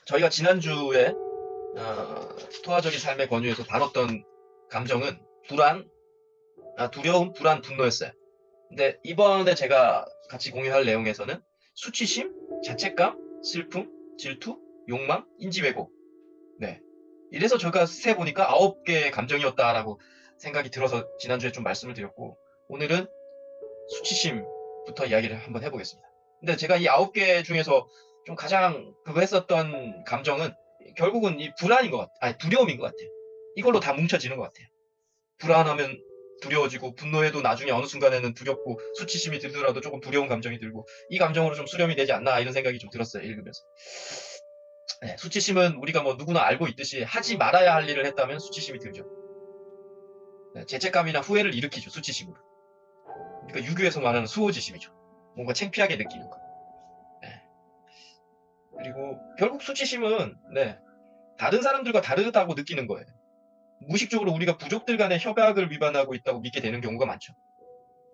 저희가 지난주에 스토아적인 삶의 권유에서 다뤘던 감정은 두려움, 불안, 분노였어요. 근데 이번에 제가 같이 공유할 내용에서는 수치심, 자책감, 슬픔, 질투, 욕망, 인지왜곡. 네. 이래서 제가 세보니까 9개의 감정이었다라고 생각이 들어서 지난주에 좀 말씀을 드렸고, 오늘은 수치심부터 이야기를 한번 해보겠습니다. 근데 제가 이 9개 중에서 좀 가장 그거 했었던 감정은 결국은 이 불안인 것 같아요. 아니, 두려움인 것 같아요. 이걸로 다 뭉쳐지는 것 같아요. 불안하면 두려워지고, 분노해도 나중에 어느 순간에는 두렵고, 수치심이 들더라도 조금 두려운 감정이 들고, 이 감정으로 좀 수렴이 되지 않나 이런 생각이 좀 들었어요, 읽으면서. 네, 수치심은 우리가 뭐 누구나 알고 있듯이 하지 말아야 할 일을 했다면 수치심이 들죠. 네, 죄책감이나 후회를 일으키죠, 수치심으로. 그러니까 유교에서 말하는 수호지심이죠. 뭔가 창피하게 느끼는 거. 네. 그리고 결국 수치심은 다른 사람들과 다르다고 느끼는 거예요. 무의식적으로 우리가 부족들 간의 협약을 위반하고 있다고 믿게 되는 경우가 많죠.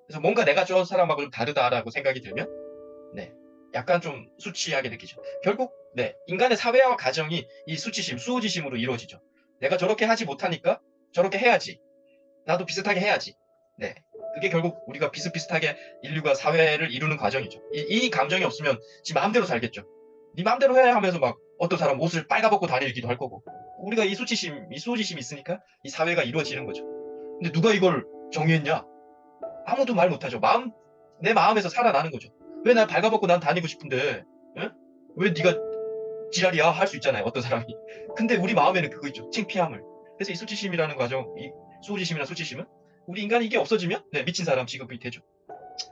그래서 뭔가 내가 저 사람하고 좀 다르다라고 생각이 들면 약간 좀 수치하게 느끼죠. 결국 인간의 사회와 가정이 이 수치심, 수호지심으로 이루어지죠. 내가 저렇게 하지 못하니까 저렇게 해야지. 나도 비슷하게 해야지. 그게 결국 우리가 비슷비슷하게 인류가 사회를 이루는 과정이죠. 이 감정이 없으면 지 마음대로 살겠죠. 네 마음대로 해야 하면서 막 어떤 사람 옷을 빨가벗고 다니기도 할 거고. 우리가 이 수치심, 이 수호지심이 있으니까 이 사회가 이루어지는 거죠. 근데 누가 이걸 정의했냐? 아무도 말 못하죠. 내 마음에서 살아나는 거죠. 왜 난 발가벗고 난 다니고 싶은데, 응? 왜 네가 지랄이야? 할 수 있잖아요. 어떤 사람이. 근데 우리 마음에는 그거 있죠. 창피함을. 그래서 이 수치심이라는 과정, 이 수호지심이나 수치심은 우리 인간이 이게 없어지면 미친 사람 취급이 되죠.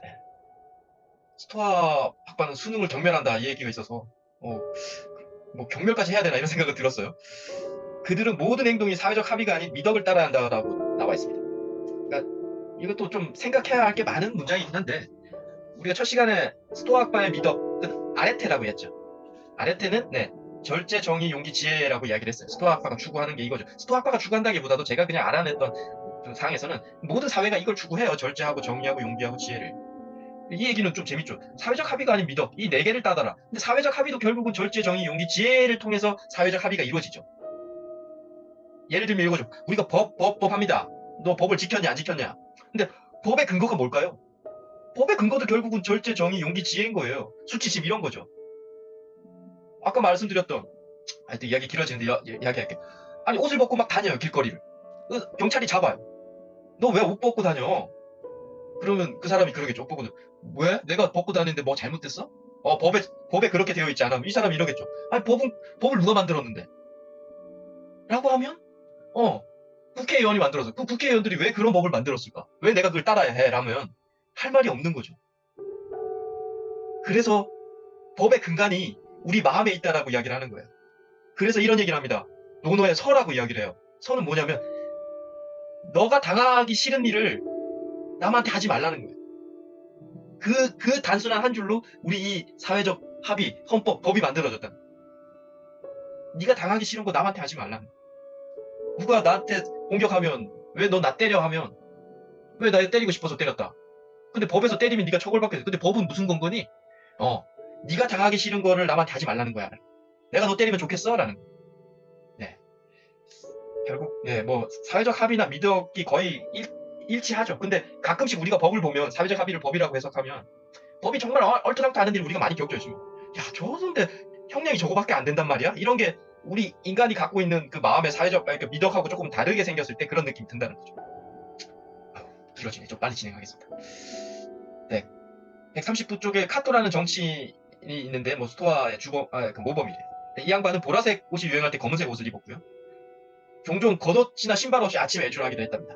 네. 스토아 학파는 수능을 경멸한다 이 얘기가 있어서 뭐 경멸까지 해야 되나 이런 생각이 들었어요. 그들은 모든 행동이 사회적 합의가 아닌 미덕을 따라야 한다라고 나와 있습니다. 그러니까 이것도 좀 생각해야 할 게 많은 문장이긴 한데 우리가 첫 시간에 스토아 학파의 미덕은 아레테라고 했죠. 아레테는 절제, 정의, 용기, 지혜라고 이야기를 했어요. 스토아 학파가 추구하는 게 이거죠. 스토아 학파가 추구한다기보다도 제가 그냥 알아냈던 그 상에서는 모든 사회가 이걸 추구해요. 절제하고 정의하고 용기하고 지혜를. 이 얘기는 좀 재밌죠. 사회적 합의가 아닌 미덕, 이 네 개를 따다라. 근데 사회적 합의도 결국은 절제, 정의, 용기, 지혜를 통해서 사회적 합의가 이루어지죠. 예를 들면 이거죠. 우리가 법 합니다. 너 법을 지켰냐, 안 지켰냐. 근데 법의 근거가 뭘까요? 법의 근거도 결국은 절제, 정의, 용기, 지혜인 거예요. 수치심 이런 거죠. 아까 말씀드렸던, 하여튼 이야기 길어지는데 이야기할게. 아니, 옷을 벗고 막 다녀요, 길거리를. 경찰이 잡아요. 너 왜 옷 벗고 다녀? 그러면 그 사람이 그러겠죠. 옷 벗고 왜? 내가 벗고 다니는데 뭐 잘못됐어? 법에 그렇게 되어 있지 않아? 이 사람이 이러겠죠. 아니, 법을 누가 만들었는데? 라고 하면, 국회의원이 만들어서, 그 국회의원들이 왜 그런 법을 만들었을까? 왜 내가 그걸 따라야 해? 라면, 할 말이 없는 거죠. 그래서 법의 근간이 우리 마음에 있다라고 이야기를 하는 거예요. 그래서 이런 얘기를 합니다. 논어의 서라고 이야기를 해요. 서는 뭐냐면, 너가 당하기 싫은 일을 남한테 하지 말라는 거예요. 그 단순한 한 줄로 우리 이 사회적 합의, 헌법, 법이 만들어졌다. 네가 당하기 싫은 거 남한테 하지 말라는 거예요. 누가 나한테 공격하면 왜 너 나 때려 하면 왜 나 때리고 싶어서 때렸다. 근데 법에서 때리면 네가 처벌받게 돼. 근데 법은 무슨 근거니? 네가 당하기 싫은 거를 남한테 하지 말라는 거야. 내가 너 때리면 좋겠어? 라는 거예요. 네. 결국 뭐 사회적 합의나 미덕이 거의 일치하죠. 근데 가끔씩 우리가 법을 보면 사회적 합의를 법이라고 해석하면 법이 정말 얼토당토 않은 일을 우리가 많이 겪죠. 지금. 야, 저건데 형량이 저거밖에 안 된단 말이야? 이런 게 우리 인간이 갖고 있는 그 마음의 사회적 그러니까 미덕하고 조금 다르게 생겼을 때 그런 느낌이 든다는 거죠. 길어지네. 좀 빨리 진행하겠습니다. 네. 130부 쪽에 카토라는 정치인이 있는데 뭐 스토아의 그 모범이래. 이 양반은 보라색 옷이 유행할 때 검은색 옷을 입었고요. 종종 겉옷이나 신발 없이 아침에 외출하기도 했답니다.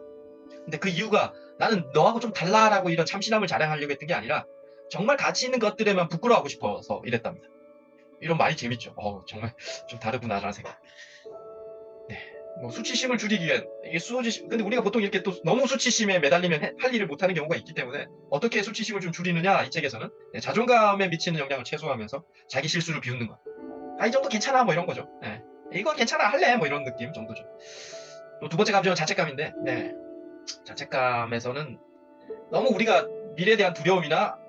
근데 그 이유가 나는 너하고 좀 달라라고 이런 참신함을 자랑하려고 했던 게 아니라 정말 가치 있는 것들에만 부끄러워하고 싶어서 이랬답니다. 이런 말이 재밌죠. 정말 좀 다르구나라는 생각. 네. 뭐 수치심을 줄이기 위한 이게 수호지심. 근데 우리가 보통 이렇게 또 너무 수치심에 매달리면 할 일을 못하는 경우가 있기 때문에 어떻게 수치심을 좀 줄이느냐 이 책에서는 자존감에 미치는 영향을 최소화하면서 자기 실수를 비웃는 것. 이 정도 괜찮아 뭐 이런 거죠. 이거 괜찮아 할래 뭐 이런 느낌 정도죠. 또 두 번째 감정은 자책감인데 자책감에서는 너무 우리가 미래에 대한 두려움이나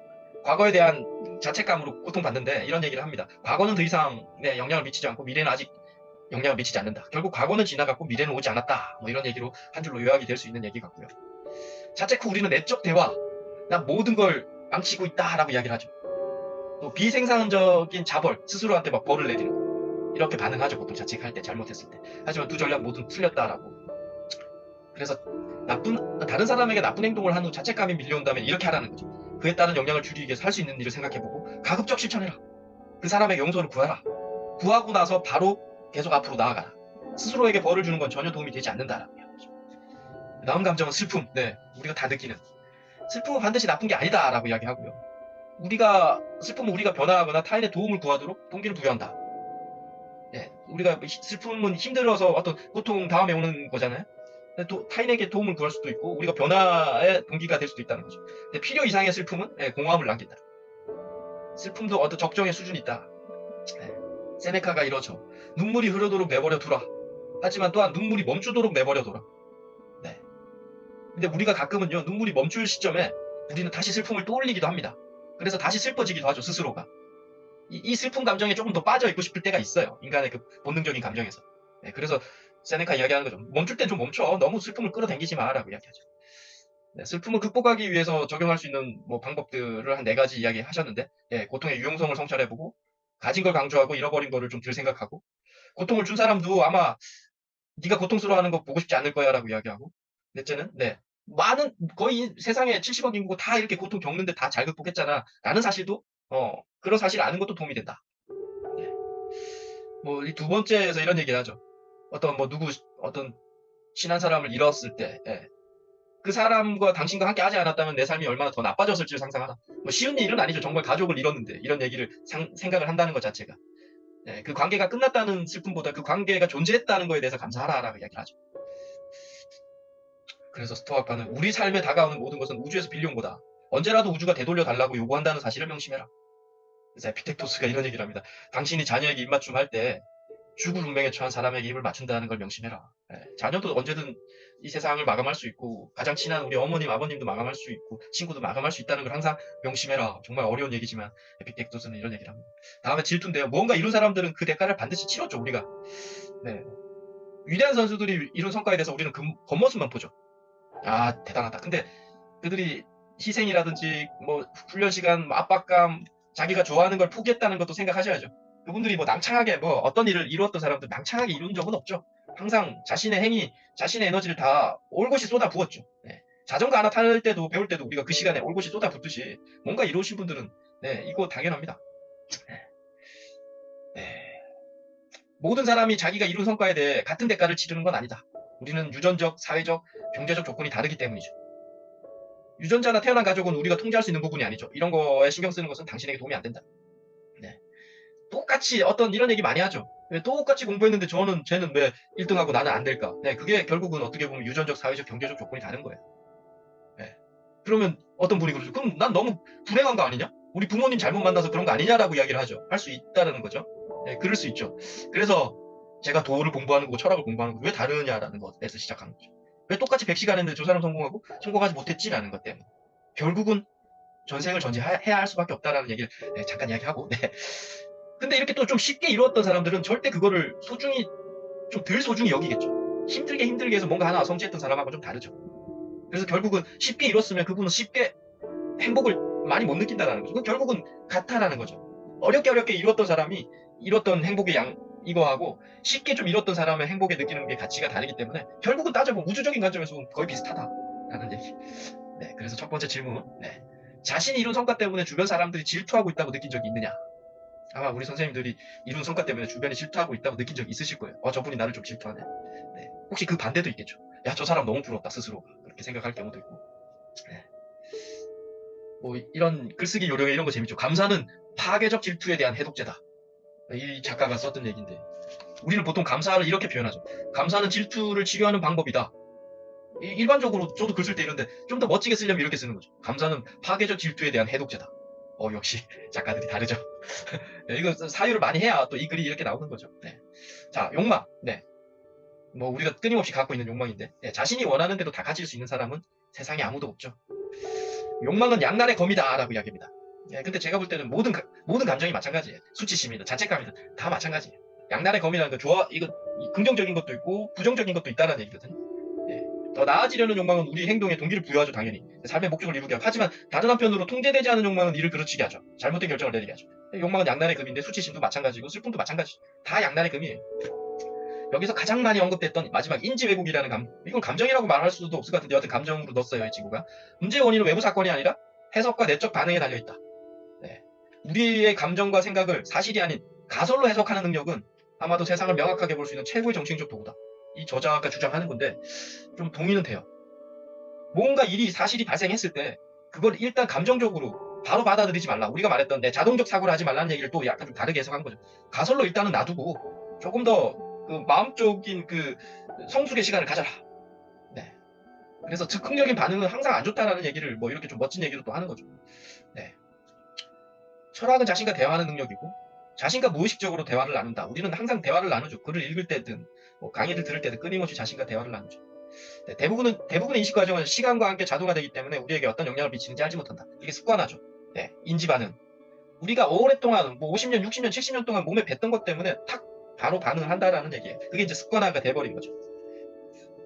과거에 대한 자책감으로 고통받는데 이런 얘기를 합니다. 과거는 더 이상 네, 영향을 미치지 않고 미래는 아직 영향을 미치지 않는다. 결국 과거는 지나갔고 미래는 오지 않았다. 뭐 이런 얘기로 한 줄로 요약이 될 수 있는 얘기 같고요. 자책 후 우리는 내적 대화, 나 모든 걸 망치고 있다라고 이야기를 하죠. 또 비생산적인 자벌, 스스로한테 막 벌을 내리는 거. 이렇게 반응하죠. 보통 자책할 때, 잘못했을 때. 하지만 두 전략 모두 풀렸다라고. 그래서 다른 사람에게 나쁜 행동을 한 후 자책감이 밀려온다면 이렇게 하라는 거죠. 그에 따른 영향을 줄이기 위해서 할 수 있는 일을 생각해보고 가급적 실천해라. 그 사람에게 용서를 구하라. 구하고 나서 바로 계속 앞으로 나아가라. 스스로에게 벌을 주는 건 전혀 도움이 되지 않는다라고 이야기하죠. 다음 감정은 슬픔. 네, 우리가 다 느끼는. 슬픔은 반드시 나쁜 게 아니다라고 이야기하고요. 슬픔은 우리가 변화하거나 타인의 도움을 구하도록 동기를 부여한다. 예, 우리가 슬픔은 힘들어서 어떤 고통 다음에 오는 거잖아요. 타인에게 도움을 구할 수도 있고 우리가 변화의 동기가 될 수도 있다는 거죠. 근데 필요 이상의 슬픔은 공허함을 남긴다. 슬픔도 어떤 적정의 수준이 있다. 세네카가 이러죠. 눈물이 흐르도록 내버려 두라. 하지만 또한 눈물이 멈추도록 내버려 둬라. 네. 근데 우리가 가끔은요, 눈물이 멈출 시점에 우리는 다시 슬픔을 떠올리기도 합니다. 그래서 다시 슬퍼지기도 하죠, 스스로가. 이 슬픈 감정에 조금 더 빠져있고 싶을 때가 있어요. 인간의 그 본능적인 감정에서. 네, 그래서 세네카 이야기하는 거죠. 멈출 땐 좀 멈춰. 너무 슬픔을 끌어당기지 마. 라고 이야기하죠. 네, 슬픔을 극복하기 위해서 적용할 수 있는 뭐 방법들을 한 4가지 이야기하셨는데, 고통의 유용성을 성찰해보고, 가진 걸 강조하고 잃어버린 거를 좀 덜 생각하고, 고통을 준 사람도 아마 네가 고통스러워하는 거 보고 싶지 않을 거야 라고 이야기하고, 넷째는 거의 세상에 70억 인구가 다 이렇게 고통 겪는데 다 잘 극복했잖아 라는 사실도 그런 사실 아는 것도 도움이 된다. 네. 뭐 이 두 번째에서 이런 얘기를 하죠. 어떤 친한 사람을 잃었을 때 그 사람과 당신과 함께 하지 않았다면 내 삶이 얼마나 더 나빠졌을지를 상상하라. 뭐 쉬운 일은 아니죠. 정말 가족을 잃었는데 이런 얘기를 생각을 한다는 것 자체가. 그 관계가 끝났다는 슬픔보다 그 관계가 존재했다는 거에 대해서 감사하라라고 이야기를 하죠. 그래서 스토아파는 우리 삶에 다가오는 모든 것은 우주에서 빌려온 거다. 언제라도 우주가 되돌려 달라고 요구한다는 사실을 명심해라. 그래서 에피텍토스가 이런 얘기를 합니다. 당신이 자녀에게 입맞춤 할 때 죽을 운명에 처한 사람에게 입을 맞춘다는 걸 명심해라. 자녀도 언제든 이 세상을 마감할 수 있고 가장 친한 우리 어머님, 아버님도 마감할 수 있고 친구도 마감할 수 있다는 걸 항상 명심해라. 정말 어려운 얘기지만 에피텍토스는 이런 얘기를 합니다. 다음에 질투인데요. 뭔가 이룬 사람들은 그 대가를 반드시 치렀죠. 우리가. 네. 위대한 선수들이 이룬 성과에 대해서 우리는 그 겉모습만 보죠. 아, 대단하다. 근데 그들이 희생이라든지 뭐 훈련 시간, 압박감, 자기가 좋아하는 걸 포기했다는 것도 생각하셔야죠. 그분들이 뭐 낭창하게 어떤 일을 이루었던 사람들 낭창하게 이룬 적은 없죠. 항상 자신의 행위, 자신의 에너지를 다 올곧이 쏟아 부었죠. 자전거 하나 탈 때도 배울 때도 우리가 그 시간에 올곧이 쏟아 붓듯이 뭔가 이루신 분들은 이거 당연합니다. 모든 사람이 자기가 이룬 성과에 대해 같은 대가를 치르는 건 아니다. 우리는 유전적, 사회적, 경제적 조건이 다르기 때문이죠. 유전자나 태어난 가족은 우리가 통제할 수 있는 부분이 아니죠. 이런 거에 신경 쓰는 것은 당신에게 도움이 안 된다. 똑같이 이런 얘기 많이 하죠. 똑같이 공부했는데 쟤는 왜 1등하고 나는 안 될까? 그게 결국은 어떻게 보면 유전적, 사회적, 경제적 조건이 다른 거예요. 그러면 어떤 분이 그러죠. 그럼 난 너무 불행한 거 아니냐? 우리 부모님 잘못 만나서 그런 거 아니냐라고 이야기를 하죠. 할 수 있다는 거죠. 그럴 수 있죠. 그래서 제가 도를 공부하는 거고 철학을 공부하는 거고 왜 다르냐라는 것에서 시작하는 거죠. 왜 똑같이 100시간 했는데 저 사람 성공하고 성공하지 못했지라는 것 때문에. 결국은 전생을 전제해야 할 수밖에 없다라는 얘기를 잠깐 이야기하고. 근데 이렇게 또 좀 쉽게 이루었던 사람들은 절대 그거를 좀 덜 소중히 여기겠죠. 힘들게 해서 뭔가 하나 성취했던 사람하고 좀 다르죠. 그래서 결국은 쉽게 이뤘으면 그분은 쉽게 행복을 많이 못 느낀다는 거죠. 결국은 같다라는 거죠. 어렵게 이뤘던 사람이 이뤘던 행복의 이거하고 쉽게 좀 이뤘던 사람의 행복에 느끼는 게 가치가 다르기 때문에 결국은 따져보면 우주적인 관점에서 보면 거의 비슷하다라는 얘기. 그래서 첫 번째 질문. 자신이 이룬 성과 때문에 주변 사람들이 질투하고 있다고 느낀 적이 있느냐? 아마 우리 선생님들이 이룬 성과 때문에 주변이 질투하고 있다고 느낀 적이 있으실 거예요. 저분이 나를 좀 질투하네. 혹시 그 반대도 있겠죠. 야, 저 사람 너무 부럽다, 스스로가. 그렇게 생각할 경우도 있고. 뭐 이런 글쓰기 요령에 이런 거 재밌죠. 감사는 파괴적 질투에 대한 해독제다. 이 작가가 썼던 얘기인데 우리는 보통 감사를 이렇게 표현하죠. 감사는 질투를 치료하는 방법이다. 일반적으로 저도 글 쓸 때 이런데 좀 더 멋지게 쓰려면 이렇게 쓰는 거죠. 감사는 파괴적 질투에 대한 해독제다. 역시 작가들이 다르죠. 이거 사유를 많이 해야 또 이 글이 이렇게 나오는 거죠. 자, 욕망. 뭐 우리가 끊임없이 갖고 있는 욕망인데 자신이 원하는 대로 다 가질 수 있는 사람은 세상에 아무도 없죠. 욕망은 양날의 검이다 라고 이야기합니다. 예, 근데 제가 볼 때는 모든 감정이 마찬가지예요. 수치심이든 자책감이든 다 마찬가지예요. 양날의 검이라는 거 이거 긍정적인 것도 있고 부정적인 것도 있다는 얘기거든. 예. 더 나아지려는 욕망은 우리 행동에 동기를 부여하죠, 당연히. 삶의 목적을 이루게 하고. 하지만 다른 한편으로 통제되지 않은 욕망은 이를 그르치게 하죠. 잘못된 결정을 내리게 하죠. 욕망은 양날의 금인데 수치심도 마찬가지고 슬픔도 마찬가지. 다 양날의 금이에요. 여기서 가장 많이 언급됐던 마지막 인지 왜곡이라는 이건 감정이라고 말할 수도 없을 것 같은데 여하튼 감정으로 넣었어요, 이 친구가. 문제의 원인은 외부 사건이 아니라 해석과 내적 반응에 달려있다. 네. 우리의 감정과 생각을 사실이 아닌 가설로 해석하는 능력은 아마도 세상을 명확하게 볼 수 있는 최고의 정치인적 도구다. 이 저자가 주장하는 건데 좀 동의는 돼요. 뭔가 사실이 발생했을 때 그걸 일단 감정적으로 바로 받아들이지 말라. 우리가 말했던 자동적 사고를 하지 말라는 얘기를 또 약간 좀 다르게 해석한 거죠. 가설로 일단은 놔두고 조금 더 그 마음적인 그 성숙의 시간을 가져라. 네. 그래서 즉흥적인 반응은 항상 안 좋다라는 얘기를 뭐 이렇게 좀 멋진 얘기로 또 하는 거죠. 네. 철학은 자신과 대화하는 능력이고 자신과 무의식적으로 대화를 나눈다. 우리는 항상 대화를 나누죠. 글을 읽을 때든 뭐 강의를 들을 때든 끊임없이 자신과 대화를 나누죠. 네, 대부분의 인식 과정은 시간과 함께 자동화되기 때문에 우리에게 어떤 영향을 미치는지 알지 못한다. 이게 습관화죠. 네, 인지 반응. 우리가 오랫동안 뭐 50년, 60년, 70년 동안 몸에 뱉던 것 때문에 탁 바로 반응을 한다라는 얘기예요. 그게 이제 습관화가 돼버린 거죠.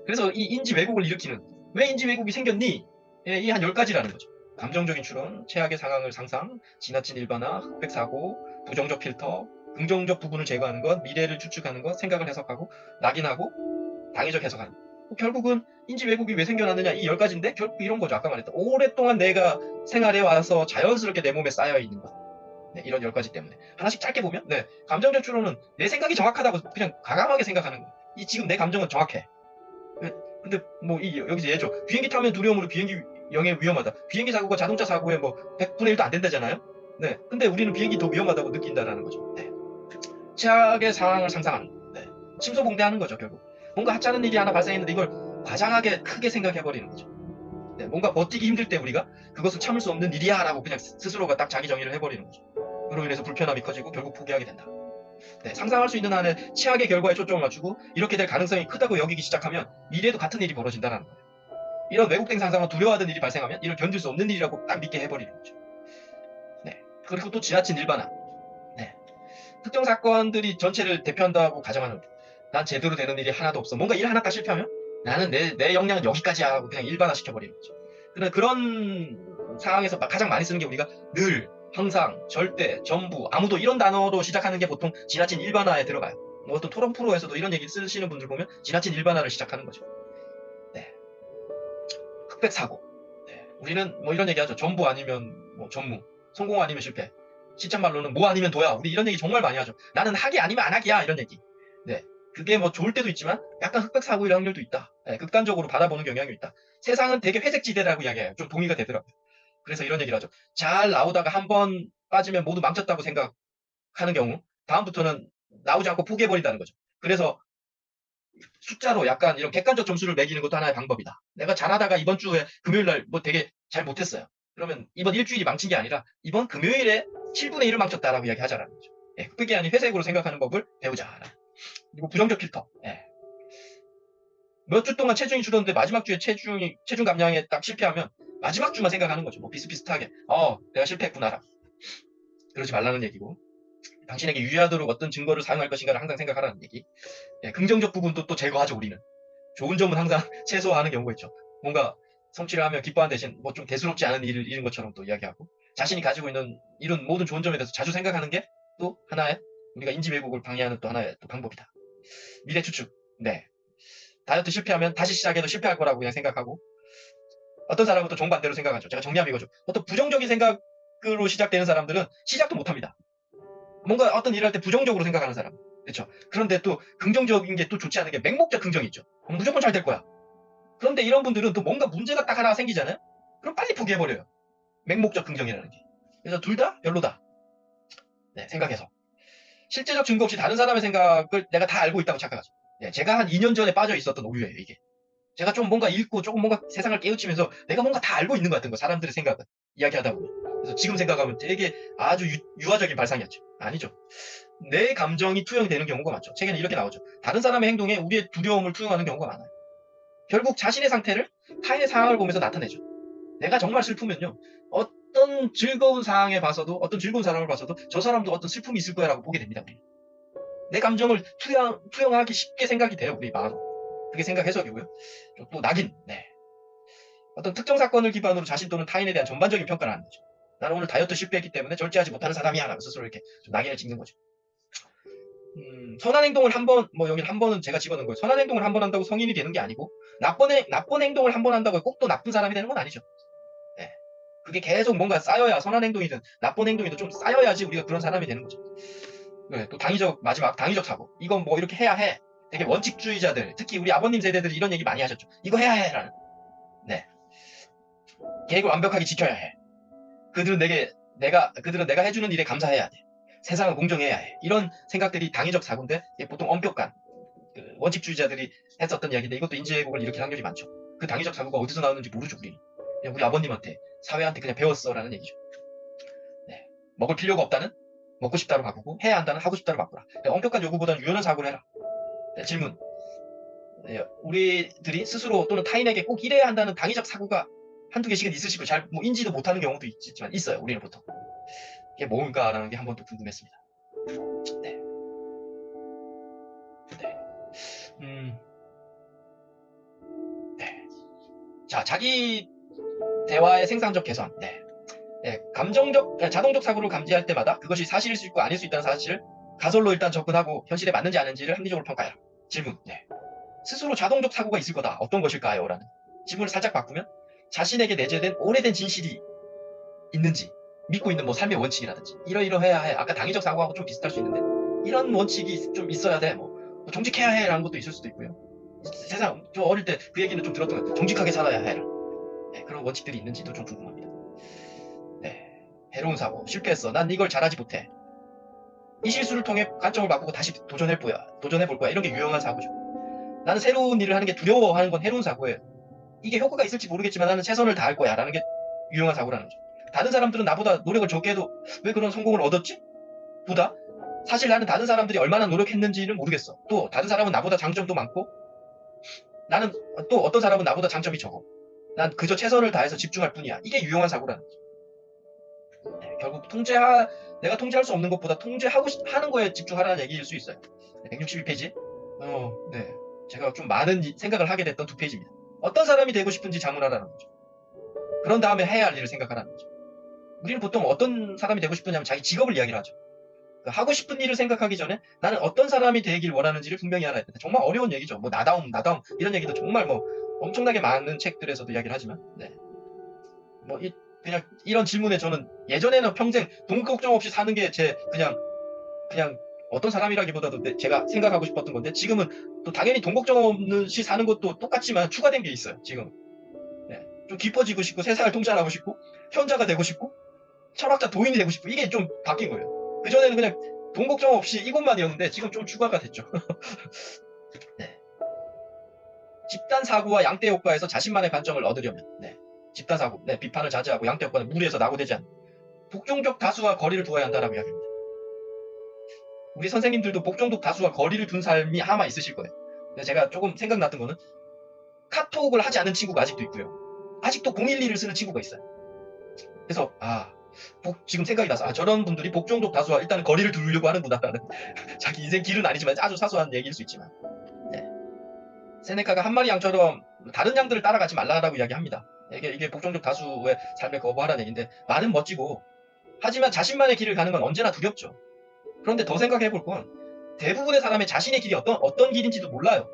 그래서 이 인지 왜곡을 일으키는 왜 인지 왜곡이 생겼니? 예, 이 한 10가지라는 거죠. 감정적인 추론, 최악의 상황을 상상, 지나친 일반화, 흑백 사고, 부정적 필터, 긍정적 부분을 제거하는 것, 미래를 추측하는 것, 생각을 해석하고, 낙인하고, 당위적 해석하는 것. 결국은 인지 왜곡이 왜 생겨났느냐 이 10가지인데 결국 이런 거죠. 아까 말했던 오랫동안 내가 생활해 와서 자연스럽게 내 몸에 쌓여 있는 것. 네, 이런 10가지 때문에 하나씩 짧게 보면 감정적 추론은 내 생각이 정확하다고 그냥 과감하게 생각하는 거예요. 지금 내 감정은 정확해. 근데 뭐 여기서 예죠. 비행기 타면 두려움으로 비행기 영해 위험하다. 비행기 사고가 자동차 사고에 뭐 100분의 1도 안 된다잖아요. 네. 근데 우리는 비행기 더 위험하다고 느낀다라는 거죠. 네. 최악의 상황을 상상하는. 네. 침소봉대하는 거죠, 결국. 뭔가 하찮은 일이 하나 발생했는데 이걸 과장하게 크게 생각해버리는 거죠. 네. 뭔가 버티기 힘들 때 우리가 그것은 참을 수 없는 일이야 라고 그냥 스스로가 딱 자기 정의를 해버리는 거죠. 그로 인해서 불편함이 커지고 결국 포기하게 된다. 네, 상상할 수 있는 한에 최악의 결과에 초점을 맞추고 이렇게 될 가능성이 크다고 여기기 시작하면 미래에도 같은 일이 벌어진다는 거예요. 이런 왜곡된 상상은 두려워하던 일이 발생하면 이를 견딜 수 없는 일이라고 딱 믿게 해버리는 거죠. 네, 그리고 또 지나친 일반화. 네, 특정 사건들이 전체를 대표한다고 가정하는 난 제대로 되는 일이 하나도 없어. 뭔가 일 하나 딱 실패하면 나는 내 역량은 여기까지야 하고 그냥 일반화 시켜버리는 거죠. 그런 상황에서 가장 많이 쓰는 게 우리가 늘 항상, 절대, 전부, 아무도 이런 단어로 시작하는 게 보통 지나친 일반화에 들어가요. 뭐 어떤 토론 프로에서도 이런 얘기 쓰시는 분들 보면 지나친 일반화를 시작하는 거죠. 네. 흑백 사고. 네. 우리는 뭐 이런 얘기 하죠. 전부 아니면 뭐 전무, 성공 아니면 실패. 시쳇말로는 뭐 아니면 도야. 우리 이런 얘기 정말 많이 하죠. 나는 하기 아니면 안 하기야. 이런 얘기. 네. 그게 뭐 좋을 때도 있지만 약간 흑백 사고일 확률도 있다. 네. 극단적으로 바라보는 경향이 있다. 세상은 되게 회색지대라고 이야기해요. 좀 동의가 되더라고요. 그래서 이런 얘기를 하죠. 잘 나오다가 한 번 빠지면 모두 망쳤다고 생각하는 경우 다음부터는 나오지 않고 포기해버린다는 거죠. 그래서 숫자로 약간 이런 객관적 점수를 매기는 것도 하나의 방법이다. 내가 잘하다가 이번 주에 금요일날 뭐 되게 잘 못했어요. 그러면 이번 일주일이 망친 게 아니라 이번 금요일에 7분의 1을 망쳤다라고 이야기하자라는 거죠. 예, 흑백이 아닌 회색으로 생각하는 법을 배우자. 그리고 부정적 필터. 예. 몇 주 동안 체중이 줄었는데 마지막 주에 체중 감량에 딱 실패하면 마지막 주만 생각하는 거죠. 뭐 비슷비슷하게. 내가 실패했구나라. 그러지 말라는 얘기고. 당신에게 유리하도록 어떤 증거를 사용할 것인가를 항상 생각하라는 얘기. 예, 긍정적 부분도 또 제거하죠, 우리는. 좋은 점은 항상 최소화하는 경우가 있죠. 뭔가 성취를 하며 기뻐한 대신 뭐 좀 대수롭지 않은 일을 잃은 것처럼 또 이야기하고 자신이 가지고 있는 이런 모든 좋은 점에 대해서 자주 생각하는 게 또 하나의 우리가 인지 왜곡을 방해하는 또 하나의 또 방법이다. 미래 추측. 네. 다이어트 실패하면 다시 시작해도 실패할 거라고 그냥 생각하고 어떤 사람은 또 정반대로 생각하죠. 제가 정리하면 이거죠. 어떤 부정적인 생각으로 시작되는 사람들은 시작도 못합니다. 뭔가 어떤 일을 할 때 부정적으로 생각하는 사람. 그렇죠. 그런데 또 긍정적인 게 또 좋지 않은 게 맹목적 긍정이 있죠. 무조건 잘 될 거야. 그런데 이런 분들은 또 뭔가 문제가 딱 하나 생기잖아요. 그럼 빨리 포기해버려요. 맹목적 긍정이라는 게. 그래서 둘 다 별로다. 네, 생각해서. 실제적 증거 없이 다른 사람의 생각을 내가 다 알고 있다고 착각하죠. 네, 제가 한 2년 전에 빠져 있었던 오류예요, 이게. 제가 좀 뭔가 읽고 조금 뭔가 세상을 깨우치면서 내가 뭔가 다 알고 있는 것 같은 거, 사람들의 생각을 이야기하다 보면. 그래서 지금 생각하면 되게 아주 유아적인 발상이었죠. 아니죠. 내 감정이 투영이 되는 경우가 많죠. 책에는 이렇게 나오죠. 다른 사람의 행동에 우리의 두려움을 투영하는 경우가 많아요. 결국 자신의 상태를 타인의 상황을 보면서 나타내죠. 내가 정말 슬프면요. 어떤 즐거운 상황에 봐서도, 어떤 즐거운 사람을 봐서도 저 사람도 어떤 슬픔이 있을 거라고 보게 됩니다. 우리. 내 감정을 투영하기 쉽게 생각이 돼요. 우리 마음. 그게 생각 해석이고요. 또 낙인. 네. 어떤 특정 사건을 기반으로 자신 또는 타인에 대한 전반적인 평가를 하는 거죠. 나는 오늘 다이어트 실패했기 때문에 절제하지 못하는 사람이야 라고 스스로 이렇게 좀 낙인을 찍는 거죠. 선한 행동을 한 번, 뭐 여기 한 번은 제가 집어넣은 거예요. 선한 행동을 한 번 한다고 성인이 되는 게 아니고 나쁜 행동을 한 번 한다고 꼭 또 나쁜 사람이 되는 건 아니죠. 네. 그게 계속 뭔가 쌓여야, 선한 행동이든 나쁜 행동이든 좀 쌓여야지 우리가 그런 사람이 되는 거죠. 네, 또 마지막 당위적 사고. 이건 뭐 이렇게 해야 해. 되게 원칙주의자들, 특히 우리 아버님 세대들이 이런 얘기 많이 하셨죠. 이거 해야 해 라는. 네. 계획을 완벽하게 지켜야 해. 그들은 내가 해주는 일에 감사해야 돼. 세상은 공정해야 해. 이런 생각들이 당위적 사고인데, 보통 엄격한 원칙주의자들이 했었던 이야기인데, 이것도 인지왜곡을 일으킬 확률이 많죠. 그 당위적 사고가 어디서 나오는지 모르죠, 우리는. 그냥 우리 아버님한테, 사회한테 그냥 배웠어라는 얘기죠. 네. 먹을 필요가 없다는 먹고 싶다로 바꾸고, 해야 한다는 하고 싶다로 바꾸라. 엄격한 요구보다는 유연한 사고를 해라. 네, 질문. 네, 우리들이 스스로 또는 타인에게 꼭 이래야 한다는 당위적 사고가 한두 개씩은 있으시고 잘 인지도 못하는 경우도 있지만 있어요. 우리는 보통. 이게 뭔가라는 게 한 번 더 궁금했습니다. 네. 네. 네. 자, 자기 대화의 생산적 개선. 네. 네. 자동적 사고를 감지할 때마다 그것이 사실일 수 있고 아닐 수 있다는 사실을 가설로 일단 접근하고 현실에 맞는지 아닌지를 합리적으로 평가해라. 질문. 네. 스스로 자동적 사고가 있을 거다. 어떤 것일까요? 라는 질문을 살짝 바꾸면 자신에게 내재된 오래된 진실이 있는지, 믿고 있는 뭐 삶의 원칙이라든지 이러이러해야 해. 아까 당위적 사고하고 좀 비슷할 수 있는데 이런 원칙이 좀 있어야 돼. 뭐 정직해야 해 라는 것도 있을 수도 있고요. 세상 저 어릴 때 그 얘기는 좀 들었던 것 같아요. 정직하게 살아야 해라. 네, 그런 원칙들이 있는지도 좀 궁금합니다. 네, 해로운 사고. 실패했어. 난 이걸 잘하지 못해. 이 실수를 통해 관점을 바꾸고 다시 도전해볼 거야. 이런 게 유용한 사고죠. 나는 새로운 일을 하는 게 두려워하는 건 해로운 사고예요. 이게 효과가 있을지 모르겠지만 나는 최선을 다할 거야 라는 게 유용한 사고라는 거죠. 다른 사람들은 나보다 노력을 적게 해도 왜 그런 성공을 얻었지? 보다 사실 나는 다른 사람들이 얼마나 노력했는지는 모르겠어. 또 다른 사람은 나보다 장점도 많고 나는 또 어떤 사람은 나보다 장점이 적어. 난 그저 최선을 다해서 집중할 뿐이야. 이게 유용한 사고라는 거죠. 네, 결국 내가 통제할 수 없는 것보다 하는 거에 집중하라는 얘기일 수 있어요. 162페이지. 네. 제가 좀 많은 생각을 하게 됐던 2페이지입니다. 어떤 사람이 되고 싶은지 자문하라는 거죠. 그런 다음에 해야 할 일을 생각하라는 거죠. 우리는 보통 어떤 사람이 되고 싶으냐면 자기 직업을 이야기를 하죠. 하고 싶은 일을 생각하기 전에 나는 어떤 사람이 되길 원하는지를 분명히 알아야 된다. 정말 어려운 얘기죠. 뭐 나다움 이런 얘기도 정말 뭐 엄청나게 많은 책들에서도 이야기를 하지만, 네. 뭐 그냥 이런 질문에 저는 예전에는 평생 돈 걱정 없이 사는 게 그냥 어떤 사람이라기보다도 제가 생각하고 싶었던 건데, 지금은 또 당연히 돈 걱정 없이 사는 것도 똑같지만 추가된 게 있어요. 지금. 네. 좀 깊어지고 싶고 세상을 통찰하고 싶고 현자가 되고 싶고 철학자 도인이 되고 싶고 이게 좀 바뀐 거예요. 그전에는 그냥 돈 걱정 없이 이것만이었는데 지금 좀 추가가 됐죠. 네. 집단 사고와 양대 효과에서 자신만의 관점을 얻으려면, 네. 집단 사고, 네. 비판을 자제하고 양대 효과는 무리해서 낙오되지 않는 복종적 다수와 거리를 두어야 한다라고 이야기합니다. 우리 선생님들도 복종적 다수와 거리를 둔 삶이 아마 있으실 거예요. 근데 제가 조금 생각났던 거는 카톡을 하지 않은 친구가 아직도 있고요. 아직도 012를 쓰는 친구가 있어요. 그래서 지금 생각이 나서 저런 분들이 복종적 다수와 일단은 거리를 두려고 하는구나라는 자기 인생 길은 아니지만 아주 사소한 얘기일 수 있지만, 네. 세네카가 한 마리 양처럼 다른 양들을 따라가지 말라라고 이야기합니다. 이게 복종적 다수의 삶에 거부하라는 얘기인데, 말은 멋지고 하지만 자신만의 길을 가는 건 언제나 두렵죠. 그런데 더 생각해 볼 건 대부분의 사람의 자신의 길이 어떤 길인지도 몰라요.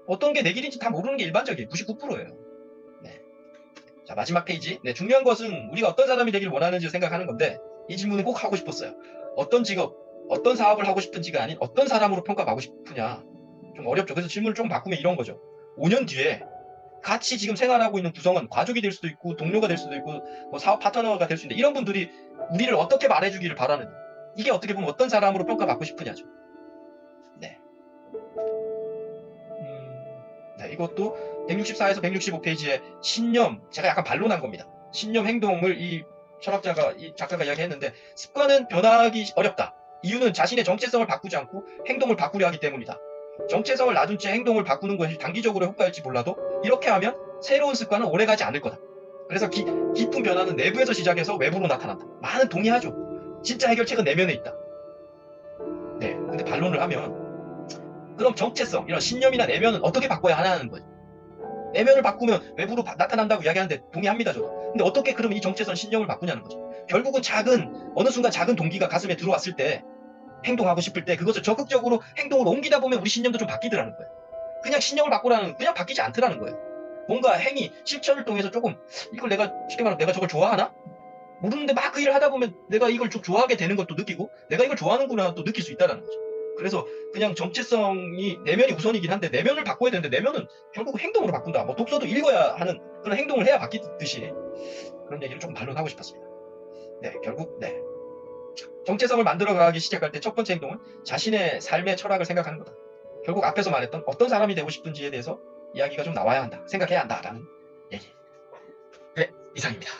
어떤 게 내 길인지 다 모르는 게 일반적이에요. 99%예요. 네. 자, 마지막 페이지. 네, 중요한 것은 우리가 어떤 사람이 되길 원하는지 생각하는 건데, 이 질문은 꼭 하고 싶었어요. 어떤 직업, 어떤 사업을 하고 싶은지가 아닌 어떤 사람으로 평가받고 싶으냐. 좀 어렵죠. 그래서 질문을 좀 바꾸면 이런 거죠. 5년 뒤에 같이 지금 생활하고 있는 구성원, 가족이 될 수도 있고 동료가 될 수도 있고 뭐 사업 파트너가 될 수 있는데, 이런 분들이 우리를 어떻게 말해주기를 바라느냐. 이게 어떻게 보면 어떤 사람으로 평가받고 싶으냐죠. 네. 네, 이것도 164에서 165페이지에 신념, 제가 약간 반론한 겁니다. 신념 행동을 이 작가가 이야기했는데, 습관은 변하기 어렵다. 이유는 자신의 정체성을 바꾸지 않고 행동을 바꾸려 하기 때문이다. 정체성을 놔둔 채 행동을 바꾸는 것이 단기적으로 효과일지 몰라도 이렇게 하면 새로운 습관은 오래가지 않을 거다. 그래서 깊은 변화는 내부에서 시작해서 외부로 나타난다. 많은 동의하죠. 진짜 해결책은 내면에 있다. 네, 근데 반론을 하면 그럼 정체성, 이런 신념이나 내면은 어떻게 바꿔야 하냐는 거죠. 내면을 바꾸면 외부로 나타난다고 이야기하는데 동의합니다, 저도. 근데 어떻게 그럼 이 정체성 신념을 바꾸냐는 거죠. 결국은 어느 순간 작은 동기가 가슴에 들어왔을 때, 행동하고 싶을 때 그것을 적극적으로 행동을 옮기다 보면 우리 신념도 좀 바뀌더라는 거예요. 그냥 신념을 바꾸라는, 그냥 바뀌지 않더라는 거예요. 뭔가 행위, 실천을 통해서 조금, 이걸 내가, 쉽게 말하면 내가 저걸 좋아하나? 모르는데 막 그 일을 하다 보면 내가 이걸 좀 좋아하게 되는 것도 느끼고, 내가 이걸 좋아하는구나 또 느낄 수 있다는 거죠. 그래서 그냥 정체성이 내면이 우선이긴 한데, 내면을 바꿔야 되는데, 내면은 결국 행동으로 바꾼다. 뭐 독서도 읽어야 하는 그런 행동을 해야 바뀌듯이, 그런 얘기를 좀 반론하고 싶었습니다. 네, 결국, 네. 정체성을 만들어가기 시작할 때 첫 번째 행동은 자신의 삶의 철학을 생각하는 거다. 결국 앞에서 말했던 어떤 사람이 되고 싶은지에 대해서 이야기가 좀 나와야 한다. 생각해야 한다라는 얘기. 네, 이상입니다.